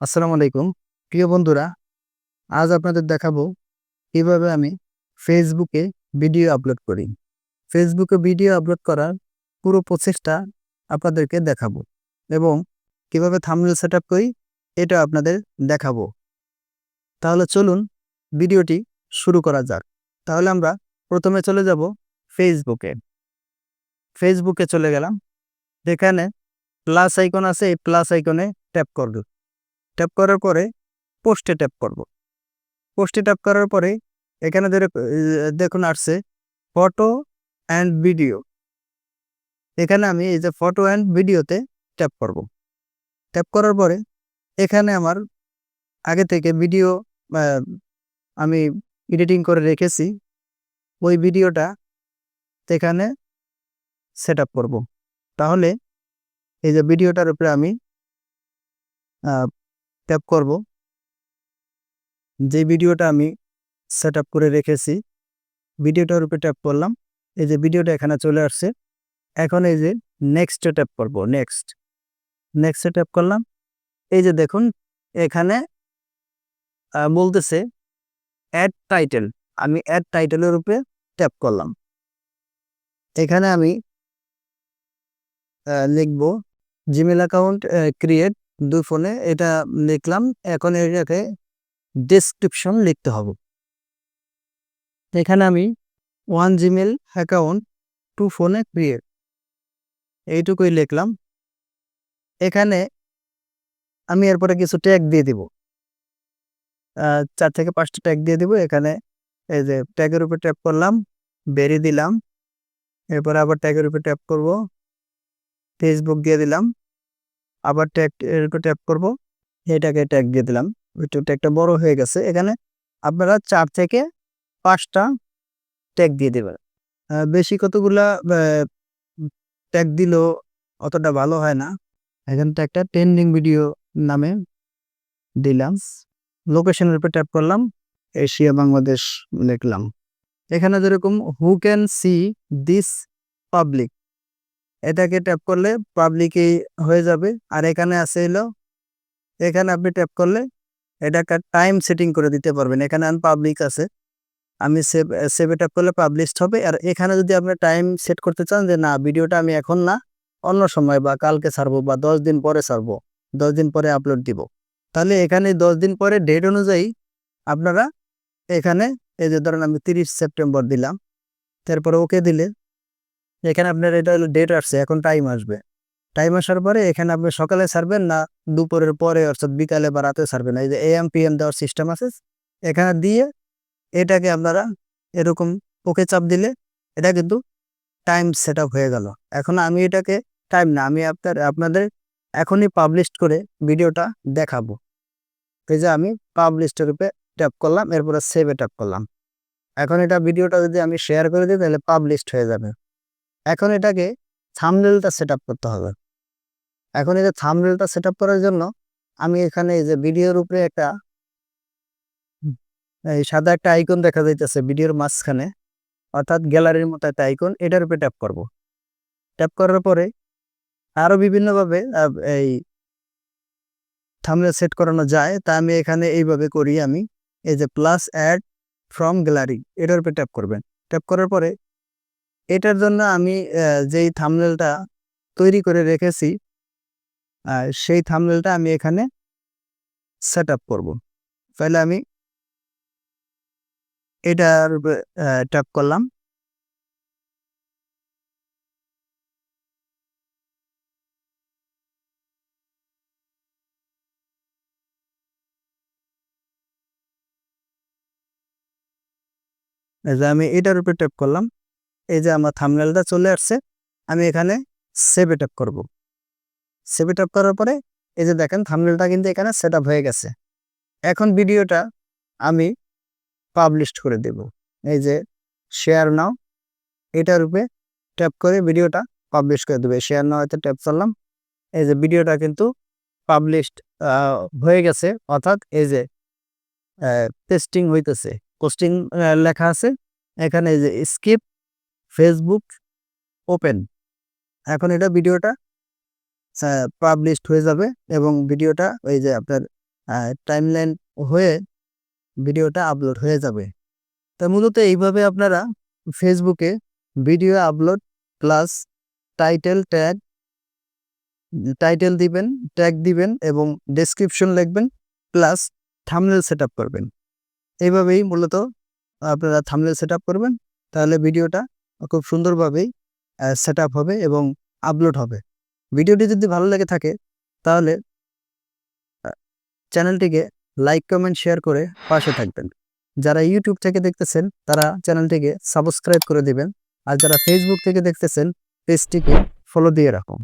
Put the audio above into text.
আসসালামু আলাইকুম। প্রিয় বন্ধুরা, আজ আপনাদের দেখাবো কিভাবে আমি ফেসবুকে ভিডিও আপলোড করি। ফেসবুকে ভিডিও আপলোড করার পুরো প্রসেসটা আপনাদেরকে দেখাবো এবং কিভাবে থাম্বনেল সেটআপ করি এটা আপনাদের দেখাবো। তাহলে চলুন ভিডিওটি শুরু করা যাক। তাহলে আমরা প্রথমে চলে যাব ফেসবুকে। ফেসবুকে চলে গেলাম। এখানে প্লাস আইকন আছে, এই প্লাস আইকনে ট্যাপ করব। ট্যাপ করার পরে পোস্টে ট্যাপ করব। পোস্টে ট্যাপ করার পরে এখানে দেখুন আসছে ফটো অ্যান্ড ভিডিও। এখানে আমি এই যে ফটো অ্যান্ড ভিডিওতে ট্যাপ করব। ট্যাপ করার পরে এখানে আমার আগে থেকে ভিডিও আমি এডিটিং করে রেখেছি, ওই ভিডিওটা এখানে সেট আপ করবো। তাহলে এই যে ভিডিওটার উপরে আমি ট্যাপ করব। যে ভিডিওটা আমি সেট আপ করে রেখেছি ভিডিওটার উপরে ট্যাপ করলাম। এই যে ভিডিওটা এখানে চলে আসছে। এখন এই যে নেক্সটে ট্যাপ করব। নেক্সটে ট্যাপ করলাম। এই যে দেখুন এখানে বলতেছে অ্যাড টাইটেল। আমি অ্যাড টাইটেলের উপরে ট্যাপ করলাম। এখানে আমি লিখব জিমেল অ্যাকাউন্ট ক্রিয়েট 2 ফোনে, এটা লিখলাম। এখন এটাকে ডেসক্রিপশন লিখতে হবে। এখানে আমি 1 জিমেল অ্যাকাউন্ট 2 ফোনে ক্রিয়েট, এইটুকুই লিখলাম। এখানে আমি এরপরে কিছু ট্যাগ দিয়ে দিব, 4 থেকে 5টা ট্যাগ দিয়ে দিব। এখানে এই যে ট্যাগের উপর ট্যাপ করলাম, বেরি দিলাম। এরপরে আবার ট্যাগের উপর ট্যাপ করব, ফেসবুক দিয়ে দিলাম। আবার ট্যাগ এর উপর ট্যাপ করব, এটাকে ট্যাগ দিয়ে দিলাম। একটু ট্যাগটা বড় হয়ে গেছে। এখানে আপনারা 4 থেকে 5টা ট্যাগ দিয়ে দেবেন। বেশি কতগুলা ট্যাগ দিলেও অতটা ভালো হয় না। এখানে ট্যাগটা ট্রেন্ডিং ভিডিও নামে দিলাম। লোকেশনের উপর ট্যাপ করলাম, এশিয়া বাংলাদেশ লিখলাম। এখানে যেরকম who can see this public, এটাকে ট্যাপ করলে পাবলিকই হয়ে যাবে। আর এখানে আছে হলো, এখানে আপনি ট্যাপ করলে এটাকে টাইম সেটিং করে দিতে পারবেন। এখানে আনপাবলিক আছে, আমি সেভে ট্যাপ করলে পাবলিশড হবে। আর এখানে যদি আপনি টাইম সেট করতে চান যে না, ভিডিওটা আমি এখন না, অন্য সময় বা কালকে ছাড়বো বা 10 দিন পরে ছাড়বো, 10 দিন পরে আপলোড দিব, তাহলে এখানে 10 দিন পরে ডেট অনুযায়ী আপনারা এখানে এই যে ধরেন আমি 30 সেপ্টেম্বর দিলাম, তারপরে ওকে দিলে এখানে আপনার এটা হলো ডেট আসছে, এখন টাইম আসবে। টাইম আসার পরে এখানে আপনি সকালে ছাড়বেন না দুপুরের পরে, অর্থাৎ বিকালে বা রাতে ছাড়বেন, এই যে এএম পিএম দেওয়ার সিস্টেম আছে। এখানে দিয়ে এটাকে আপনারা এরকম ওকে চাপ দিলে এটা কিন্তু টাইম সেট আপ হয়ে গেল। এখন আমি এটাকে টাইম না, আমি আপনাদের এখনই পাবলিশ করে ভিডিওটা দেখাবো। এই যে আমি পাবলিশড রূপে ট্যাপ করলাম, এরপরে সেভে ট্যাপ করলাম। এখন এটা ভিডিওটা যদি আমি শেয়ার করে দিই তাহলে পাবলিশড হয়ে যাবে। এখন এটাকে থাম্বনেলটা সেট আপ করতে হবে। এখন এই যে থাম্বনেলটা সেট আপ করার জন্য আমি এখানে এই যে ভিডিওর উপরে একটা এই সাদা একটা আইকন দেখা যাইতেছে ভিডিওর মাঝখানে, অর্থাৎ গ্যালারির মতো একটা আইকন, এটার উপরে ট্যাপ করব। ট্যাপ করার পরে আরো বিভিন্নভাবে এই থাম্বনেল সেট করানো যায়। তা আমি এখানে এইভাবে করি। আমি এই যে প্লাস অ্যাড ফ্রম গ্যালারি, এটার উপরে ট্যাপ করবেন। ট্যাপ করার পরে এটার জন্য আমি যেই থাম্বনেলটা তৈরি করে রেখেছি সেই থাম্বনেলটা আমি এখানে সেট আপ করবো। তাহলে আমি এটার উপরে ট্যাপ করলাম। এই যে আমি এটার উপরে ট্যাপ করলাম, এই যে আমার থাম্বনেলটা চলে আসছে। আমি এখানে সেভে ট্যাপ করব। সেভে ট্যাপ করার পরে এই যে দেখেন থাম্বনেলটা কিন্তু এখানে সেট আপ হয়ে গেছে। এখন ভিডিওটা আমি পাবলিশড করে দেব। এই যে শেয়ার নাও, এটার উপরে ট্যাপ করে ভিডিওটা পাবলিশ করে দেবে। শেয়ার নাও এতে ট্যাপ করলাম। এই যে ভিডিওটা কিন্তু পাবলিশড হয়ে গেছে, অর্থাৎ এই যে টেস্টিং হইতেছে, পোস্টিং লেখা আছে। এখানে এই যে স্কিপ ফেসবুক ওপেন, এখন এটা ভিডিওটা পাবলিশড হয়ে যাবে এবং ভিডিওটা ওই যে আপনার টাইমলাইন হয়ে ভিডিওটা আপলোড হয়ে যাবে। তা মূলত এইভাবে আপনারা ফেসবুকে ভিডিও আপলোড প্লাস টাইটেল দিবেন, ট্যাগ দিবেন এবং ডেসক্রিপশন লিখবেন প্লাস থাম্বনেল সেটআপ করবেন। এইভাবেই মূলত আপনারা থাম্বনেল সেটআপ করবেন, তাহলে ভিডিওটা খুব সুন্দরভাবেই সেটআপ হবে এবং আপলোড হবে। ভিডিওটি যদি ভালো লেগে থাকে তাহলে চ্যানেলটিকে লাইক, কমেন্ট, শেয়ার করে পাশে থাকবেন। যারা ইউটিউব থেকে দেখতেছেন তারা চ্যানেলটিকে সাবস্ক্রাইব করে দিবেন। আর যারা ফেসবুক থেকে দেখতেছেন পেজটিকে ফলো দিয়ে রাখুন।